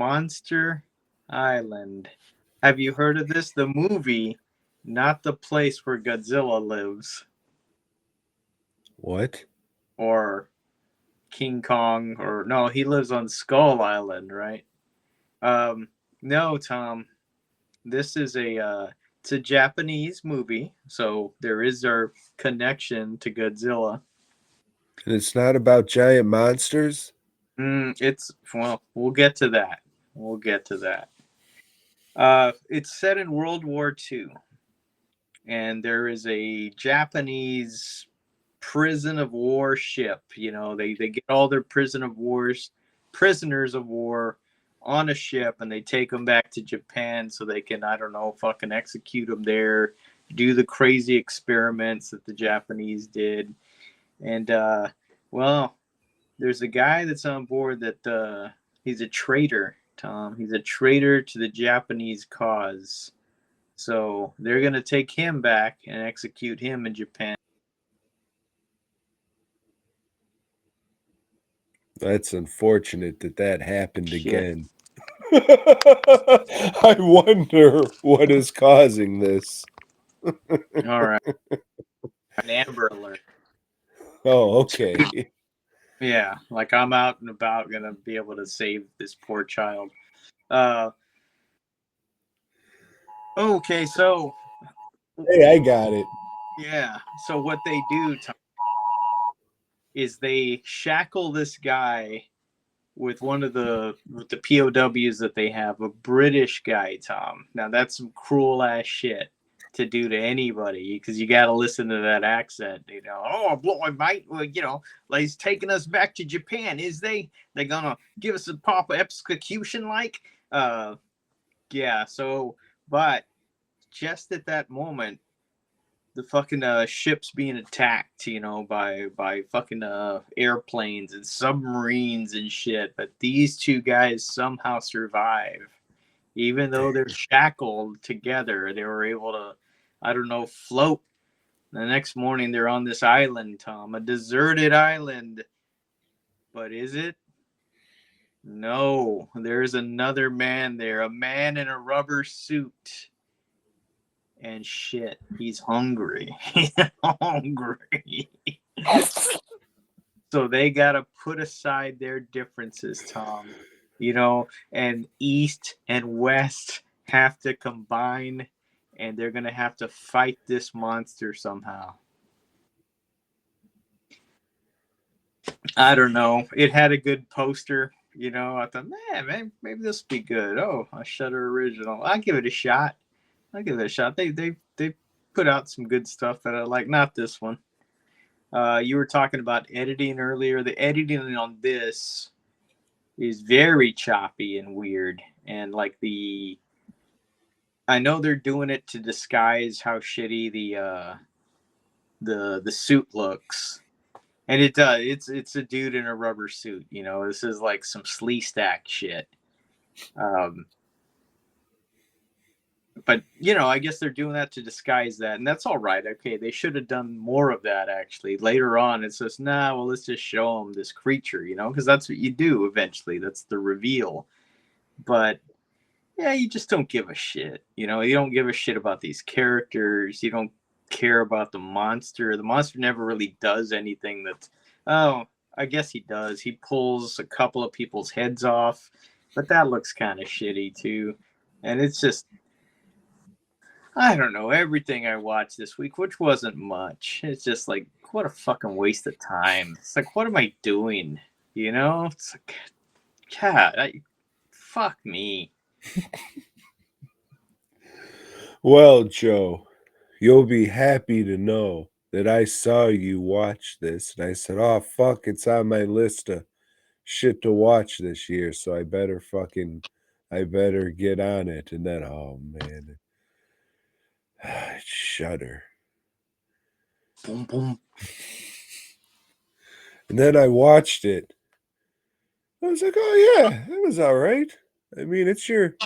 Monster Island. Have you heard of this? The movie, not the place where Godzilla lives, What? or King Kong, or no, he lives on Skull Island, right? Um, no, Tom. This is it's a Japanese movie, so there is our connection to Godzilla. And it's not about giant monsters? It's well, we'll get to that. We'll get to that. It's set in World War II, and there is a Japanese prison of war ship. You know, they get all their prisoners of war on a ship, and they take them back to Japan so they can, I don't know, fucking execute them there, do the crazy experiments that the Japanese did. And well, there's a guy that's on board that he's a traitor, Tom. He's a traitor to the Japanese cause. So they're gonna take him back and execute him in Japan. That's unfortunate that that happened Shit. again. I wonder what is causing this. All right. An Amber Alert. Oh, okay. Yeah, like I'm out and about, gonna be able to save this poor child. Uh, okay, so Hey, I got it. yeah, so what they do, Tom, is they shackle this guy with one of the POWs that they have, a British guy, Tom. Now that's some cruel ass shit to do to anybody because you got to listen to that accent. You know, oh boy, mate, well, you know, like he's taking us back to Japan. Is they gonna give us a proper execution like? Yeah. So, but just at that moment, the fucking ships being attacked, you know, by fucking airplanes and submarines and shit. But these two guys somehow survive, even though they're shackled together. They were able to, I don't know, float. The next morning, they're on this island, Tom, a deserted island. But is it? No, there's another man there, a man in a rubber suit. And shit, he's hungry. He's hungry. So they got to put aside their differences, Tom. You know, and East and West have to combine, and they're going to have to fight this monster somehow. I don't know. It had a good poster. You know, I thought, man, maybe this will be good. Oh, a Shudder original. I'll give it a shot. I'll give it a shot. They put out some good stuff that I like. Not this one. You were talking about editing earlier. The editing on this is very choppy and weird, and like I know they're doing it to disguise how shitty the suit looks, and it does. It's a dude in a rubber suit. You know, this is like some slee stack shit. Um, but you know, I guess they're doing that to disguise that, and that's all right. Okay, they should have done more of that actually. Later on, it says, "Nah, well, let's just show them this creature," you know, because that's what you do eventually. That's the reveal. But yeah, you just don't give a shit. You know, you don't give a shit about these characters. You don't care about the monster. The monster never really does anything that's. Oh, I guess he does. He pulls a couple of people's heads off, but that looks kind of shitty too. And it's just I don't know, everything I watched this week, which wasn't much. It's just like, what a fucking waste of time. It's like, what am I doing? You know? It's like, God, fuck me. Well, Joe, you'll be happy to know that I saw you watch this, and I said, "Oh fuck, it's on my list of shit to watch this year, so I better get on it." And then, oh man, Shudder. Boom, boom. And then I watched it. I was like, "Oh yeah, it was all right." I mean, it's your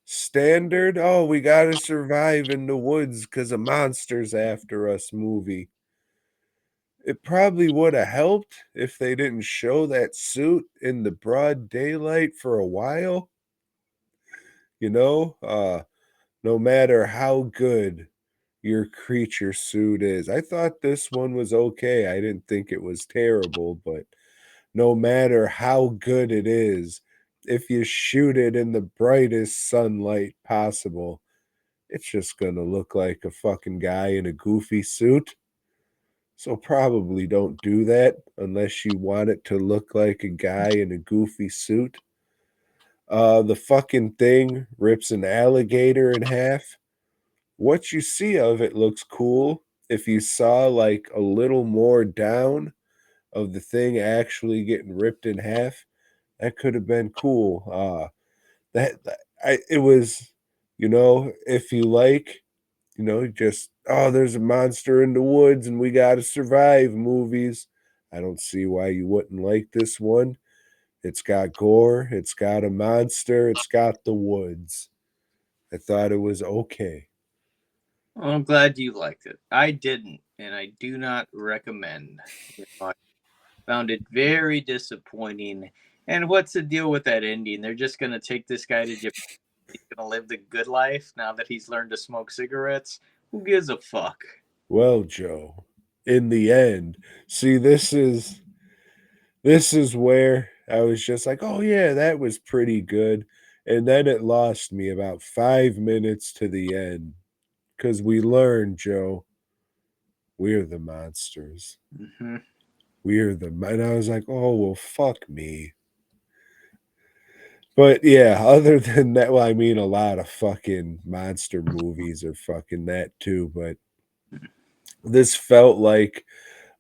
standard, "Oh, we gotta survive in the woods because a monster's after us" movie. It probably would have helped if they didn't show that suit in the broad daylight for a while. you know, no matter how good your creature suit is. I thought this one was okay. I didn't think it was terrible, but no matter how good it is, if you shoot it in the brightest sunlight possible, it's just gonna look like a fucking guy in a goofy suit. So probably don't do that unless you want it to look like a guy in a goofy suit. The fucking thing rips an alligator in half. What you see of it looks cool. If you saw like a little more down of the thing actually getting ripped in half, that could have been cool. It was, if you like, just there's a monster in the woods and we gotta survive movies. I don't see why you wouldn't like this one. It's got gore, it's got a monster, it's got the woods. I thought it was okay. Well, I'm glad you liked it. I didn't, and I do not recommend. I found it very disappointing. And what's the deal with that ending? They're just going to take this guy to Japan. He's going to live the good life now that he's learned to smoke cigarettes. Who gives a fuck? Well, Joe, in the end, see, this is where I was just like, oh yeah, that was pretty good. And then it lost me about 5 minutes to the end. Because we learned, Joe, we're the monsters. Mm-hmm. And I was like, oh, well, fuck me. But yeah, other than that, well, I mean, a lot of fucking monster movies are fucking that too. But this felt like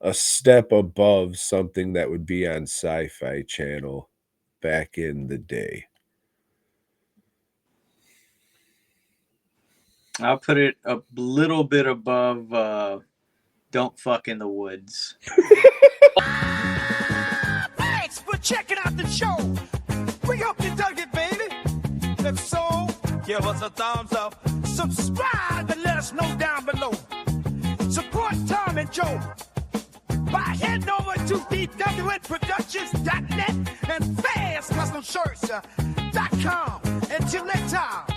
a step above something that would be on Sci-Fi Channel back in the day. I'll put it a little bit above Don't Fuck in the Woods. Thanks for checking out the show. We hope you dug it, baby. If so, give us a thumbs up. Subscribe and let us know down below. Support Tom and Joe by heading over to dwnproductions.net and fastcustomshirts.com. Until next time.